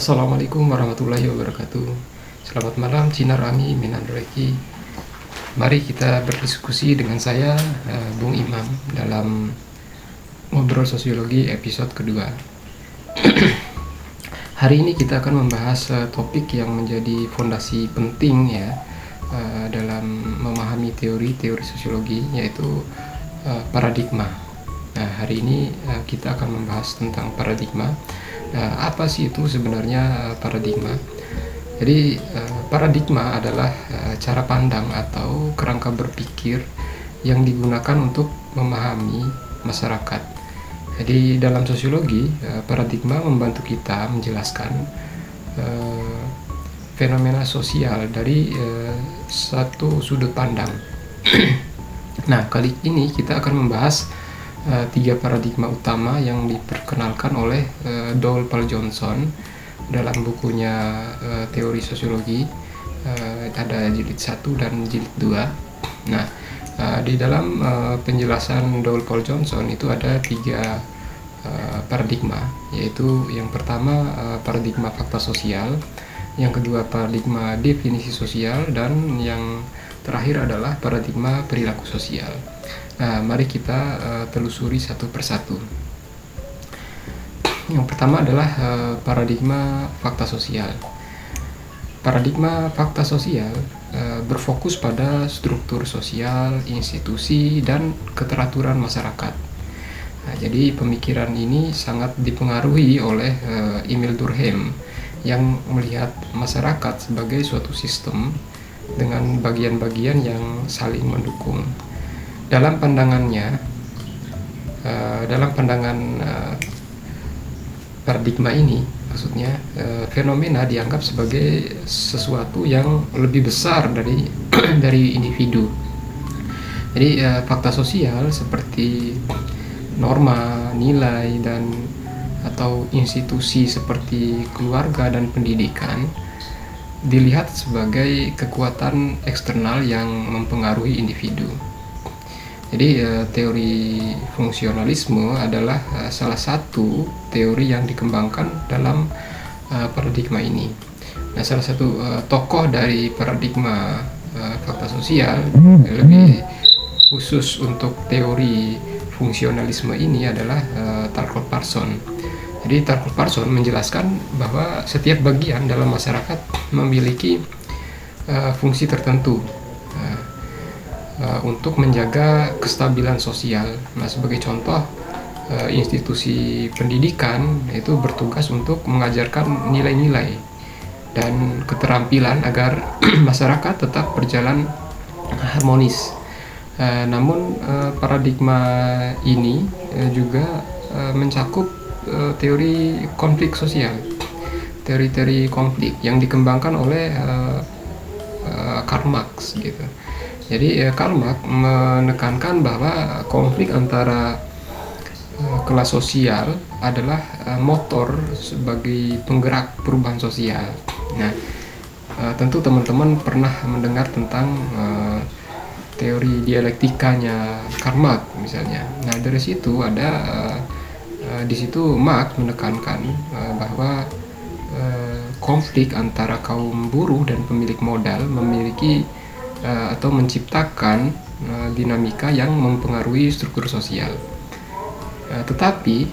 Assalamualaikum warahmatullahi wabarakatuh. Selamat malam, Cina Rami Minandreki. Mari kita berdiskusi dengan saya, Bung Imam, dalam ngobrol sosiologi episode kedua. Hari ini kita akan membahas topik yang menjadi fondasi penting ya dalam memahami teori-teori sosiologi, yaitu paradigma. Nah, hari ini kita akan membahas tentang paradigma. Apa sih itu sebenarnya paradigma? Jadi paradigma adalah cara pandang atau kerangka berpikir yang digunakan untuk memahami masyarakat. Jadi dalam sosiologi, paradigma membantu kita menjelaskan fenomena sosial dari satu sudut pandang. Nah, kali ini kita akan membahas tiga paradigma utama yang diperkenalkan oleh Dole Paul Johnson dalam bukunya Teori Sosiologi, ada jilid 1 dan jilid 2. Nah, di dalam penjelasan Dole Paul Johnson itu ada tiga paradigma, yaitu yang pertama paradigma fakta sosial, yang kedua paradigma definisi sosial, dan yang terakhir adalah paradigma perilaku sosial. Nah, mari kita telusuri satu persatu. Yang pertama adalah paradigma fakta sosial. Paradigma fakta sosial berfokus pada struktur sosial, institusi, dan keteraturan masyarakat. Nah, jadi pemikiran ini sangat dipengaruhi oleh Emile Durkheim yang melihat masyarakat sebagai suatu sistem dengan bagian-bagian yang saling mendukung. Dalam pandangan paradigma ini, maksudnya fenomena dianggap sebagai sesuatu yang lebih besar dari dari individu. Jadi fakta sosial seperti norma, nilai, dan atau institusi seperti keluarga dan pendidikan dilihat sebagai kekuatan eksternal yang mempengaruhi individu. Jadi teori fungsionalisme adalah salah satu teori yang dikembangkan dalam paradigma ini. Nah, salah satu tokoh dari paradigma fakta sosial lebih khusus untuk teori fungsionalisme ini adalah Talcott Parsons. Jadi Talcott Parsons menjelaskan bahwa setiap bagian dalam masyarakat memiliki fungsi tertentu untuk menjaga kestabilan sosial. Nah, sebagai contoh, institusi pendidikan itu bertugas untuk mengajarkan nilai-nilai dan keterampilan agar masyarakat tetap berjalan harmonis. Namun paradigma ini juga mencakup teori konflik sosial, teori-teori konflik yang dikembangkan oleh Karl Marx gitu. Jadi Karl Marx menekankan bahwa konflik antara kelas sosial adalah motor sebagai penggerak perubahan sosial. Nah, tentu teman-teman pernah mendengar tentang teori dialektikanya Karl Marx misalnya. Nah, dari situ ada di situ Marx menekankan bahwa konflik antara kaum buruh dan pemilik modal memiliki atau menciptakan dinamika yang mempengaruhi struktur sosial. Tetapi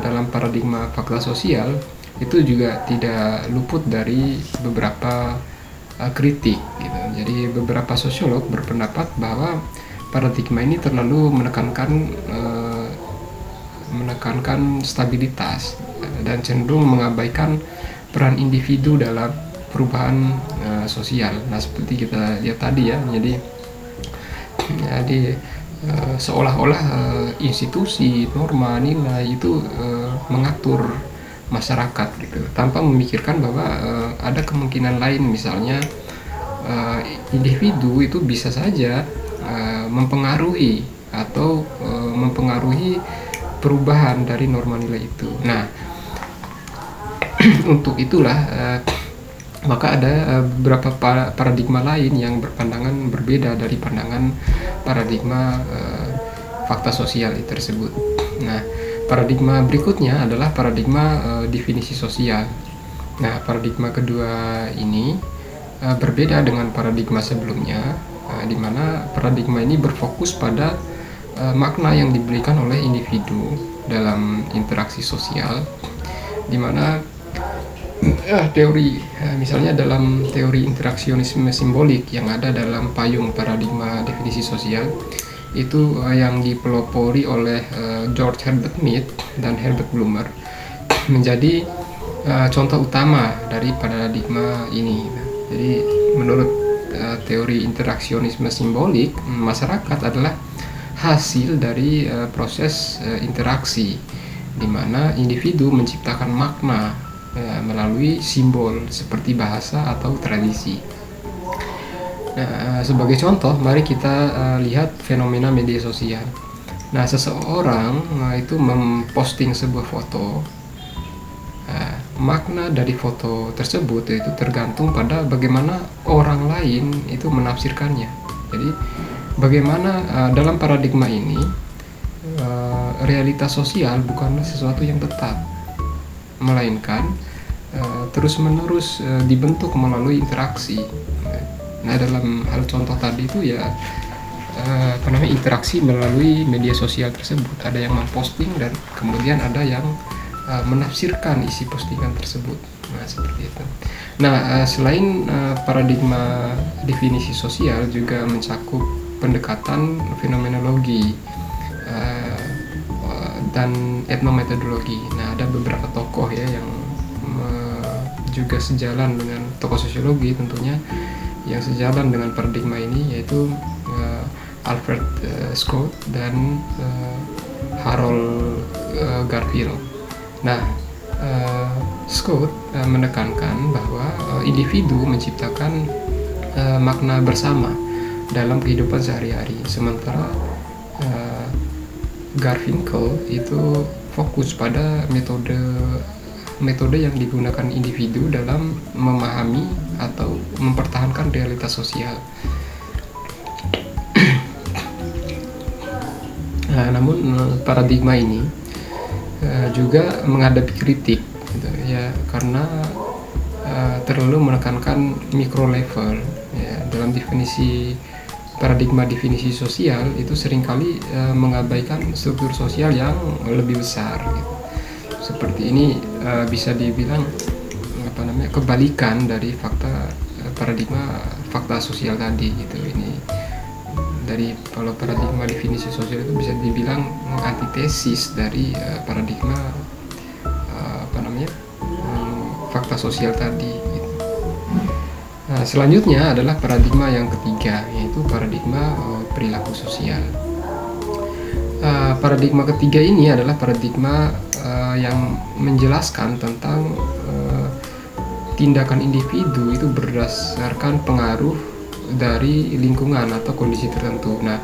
dalam paradigma fakta sosial itu juga tidak luput dari beberapa kritik gitu. Jadi beberapa sosiolog berpendapat bahwa paradigma ini terlalu menekankan stabilitas dan cenderung mengabaikan peran individu dalam perubahan sosial. Nah, seperti kita lihat tadi ya, jadi seolah-olah institusi, norma, nilai itu mengatur masyarakat gitu, tanpa memikirkan bahwa ada kemungkinan lain, misalnya individu itu bisa saja mempengaruhi atau mempengaruhi perubahan dari norma nilai itu. Nah, untuk itulah maka ada beberapa paradigma lain yang berpandangan berbeda dari pandangan paradigma fakta sosial tersebut. Nah, paradigma berikutnya adalah paradigma definisi sosial. Nah, paradigma kedua ini berbeda dengan paradigma sebelumnya, di mana paradigma ini berfokus pada makna yang diberikan oleh individu dalam interaksi sosial, di mana teori misalnya dalam teori interaksionisme simbolik yang ada dalam payung paradigma definisi sosial itu yang dipelopori oleh George Herbert Mead dan Herbert Blumer menjadi contoh utama dari paradigma ini. Jadi menurut teori interaksionisme simbolik, masyarakat adalah hasil dari proses interaksi di mana individu menciptakan makna melalui simbol seperti bahasa atau tradisi. Nah, sebagai contoh, mari kita lihat fenomena media sosial. Nah, seseorang itu memposting sebuah foto. Makna dari foto tersebut itu tergantung pada bagaimana orang lain itu menafsirkannya. Jadi, bagaimana dalam paradigma ini realitas sosial bukanlah sesuatu yang tetap, melainkan terus-menerus dibentuk melalui interaksi. Nah, dalam hal contoh tadi itu ya interaksi melalui media sosial tersebut. Ada yang memposting dan kemudian ada yang menafsirkan isi postingan tersebut. Nah, seperti itu. Nah, selain paradigma definisi sosial juga mencakup pendekatan fenomenologi dan etnometodologi. Nah, ada beberapa tokoh ya yang juga sejalan dengan tokoh sosiologi tentunya yang sejalan dengan paradigma ini, yaitu Alfred Scott dan Harold Garfield. Nah, Scott menekankan bahwa individu menciptakan makna bersama dalam kehidupan sehari-hari, sementara Garfinkel itu fokus pada metode yang digunakan individu dalam memahami atau mempertahankan realitas sosial. Nah, namun paradigma ini juga menghadapi kritik, gitu, ya, karena terlalu menekankan micro level. Ya, dalam paradigma definisi sosial itu seringkali mengabaikan struktur sosial yang lebih besar. Gitu. Seperti ini bisa dibilang kebalikan dari paradigma fakta sosial tadi, gitu. Ini dari kalau paradigma definisi sosial itu bisa dibilang antitesis dari paradigma fakta sosial tadi, gitu. Nah, selanjutnya adalah paradigma yang ketiga, yaitu paradigma perilaku sosial. Paradigma ketiga ini adalah paradigma yang menjelaskan tentang tindakan individu itu berdasarkan pengaruh dari lingkungan atau kondisi tertentu. Nah,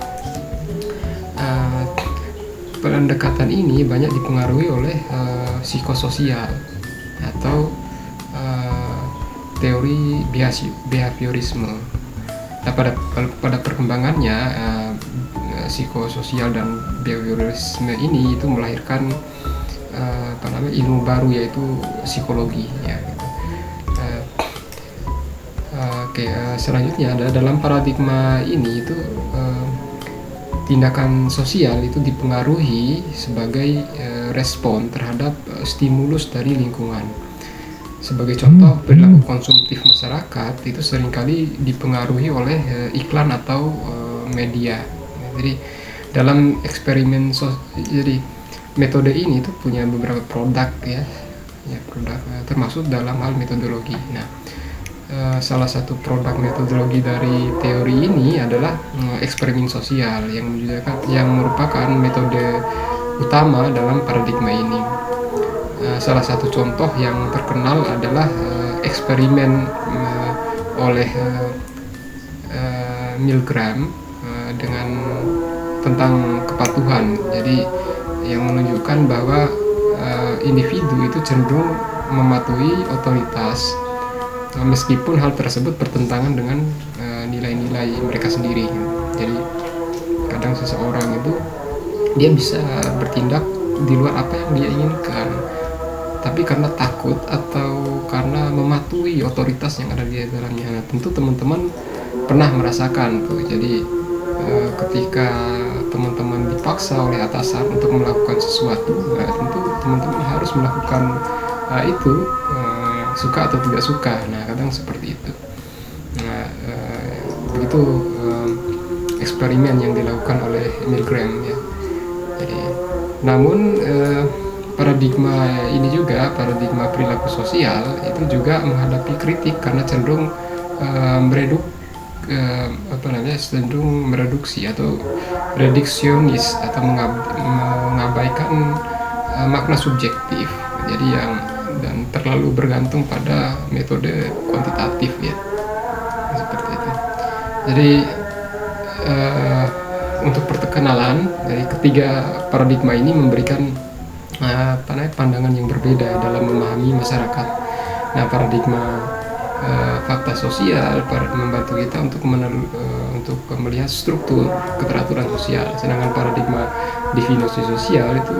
pendekatan ini banyak dipengaruhi oleh psikososial atau teori behaviorisme. Nah, pada perkembangannya psikososial dan behaviorisme ini itu melahirkan ilmu baru, yaitu psikologi, ya. Selanjutnya ada dalam paradigma ini itu tindakan sosial itu dipengaruhi sebagai respon terhadap stimulus dari lingkungan. Sebagai contoh, perilaku konsumtif masyarakat itu seringkali dipengaruhi oleh iklan atau media. Jadi dalam eksperimen jadi metode ini itu punya beberapa produk, ya produk termasuk dalam hal metodologi. Nah, salah satu produk metodologi dari teori ini adalah eksperimen sosial yang merupakan metode utama dalam paradigma ini. Salah satu contoh yang terkenal adalah eksperimen oleh Milgram dengan tentang kepatuhan. Jadi yang menunjukkan bahwa individu itu cenderung mematuhi otoritas meskipun hal tersebut bertentangan dengan nilai-nilai mereka sendiri. Jadi kadang seseorang itu dia bisa bertindak di luar apa yang dia inginkan, tapi karena takut atau karena mematuhi otoritas yang ada di dalamnya. Nah, tentu teman-teman pernah merasakan tuh. Jadi ketika teman-teman dipaksa oleh atasan untuk melakukan sesuatu, nah, tentu teman-teman harus melakukan itu, suka atau tidak suka. Nah, kadang seperti itu. Nah, begitu eksperimen yang dilakukan oleh Emil Graham ya. Jadi, namun paradigma ini juga, paradigma perilaku sosial itu juga menghadapi kritik karena cenderung cenderung mereduksi atau reduksionis atau mengabaikan makna subjektif. Jadi dan terlalu bergantung pada metode kuantitatif ya, seperti itu. Jadi untuk perkenalan dari ketiga paradigma ini memberikan pandangan yang berbeda dalam memahami masyarakat. Nah, paradigma fakta sosial membantu kita untuk melihat struktur keteraturan sosial, sedangkan paradigma definisi sosial itu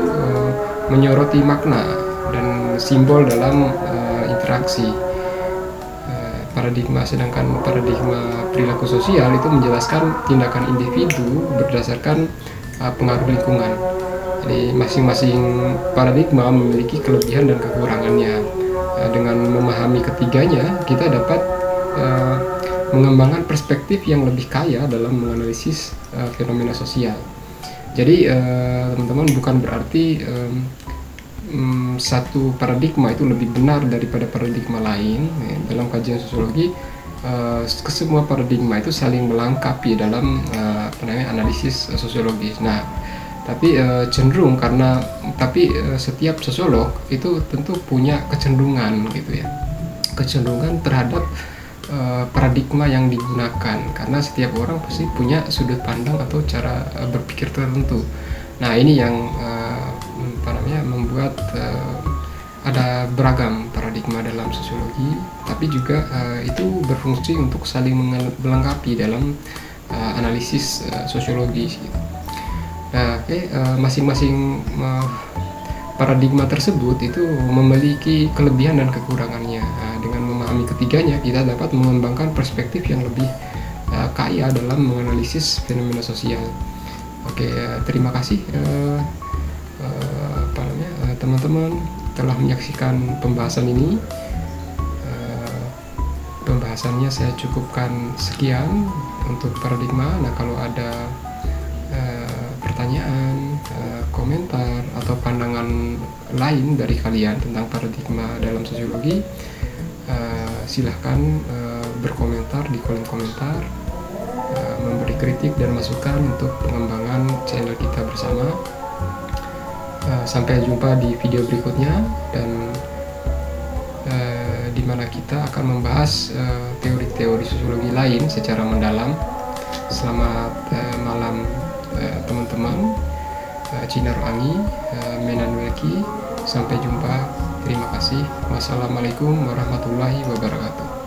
menyoroti makna dan simbol dalam interaksi. Sedangkan paradigma perilaku sosial itu menjelaskan tindakan individu berdasarkan pengaruh lingkungan. Jadi masing-masing paradigma memiliki kelebihan dan kekurangannya. Dengan memahami ketiganya, kita dapat mengembangkan perspektif yang lebih kaya dalam menganalisis fenomena sosial. Jadi teman-teman, bukan berarti satu paradigma itu lebih benar daripada paradigma lain. Dalam kajian sosiologi, kesemua paradigma itu saling melengkapi dalam analisis sosiologis. Nah, tapi setiap sosiolog itu tentu punya kecenderungan gitu ya, kecenderungan terhadap paradigma yang digunakan, karena setiap orang pasti punya sudut pandang atau cara berpikir tertentu. Nah, ini yang membuat ada beragam paradigma dalam sosiologi, tapi juga itu berfungsi untuk saling melengkapi dalam analisis sosiologis gitu. Nah, masing-masing paradigma tersebut itu memiliki kelebihan dan kekurangannya. Nah, dengan memahami ketiganya, kita dapat mengembangkan perspektif yang lebih kaya dalam menganalisis fenomena sosial. Oke, terima kasih teman-teman telah menyaksikan pembahasan ini. Pembahasannya saya cukupkan sekian untuk paradigma. Nah, kalau ada pertanyaan, komentar atau pandangan lain dari kalian tentang paradigma dalam sosiologi, silahkan berkomentar di kolom komentar, memberi kritik dan masukan untuk pengembangan channel kita bersama. Sampai jumpa di video berikutnya, dan di mana kita akan membahas teori-teori sosiologi lain secara mendalam. Selamat malam teman-teman. Cinar Angi, Menan Welki. Sampai jumpa. Terima kasih. Wassalamualaikum warahmatullahi wabarakatuh.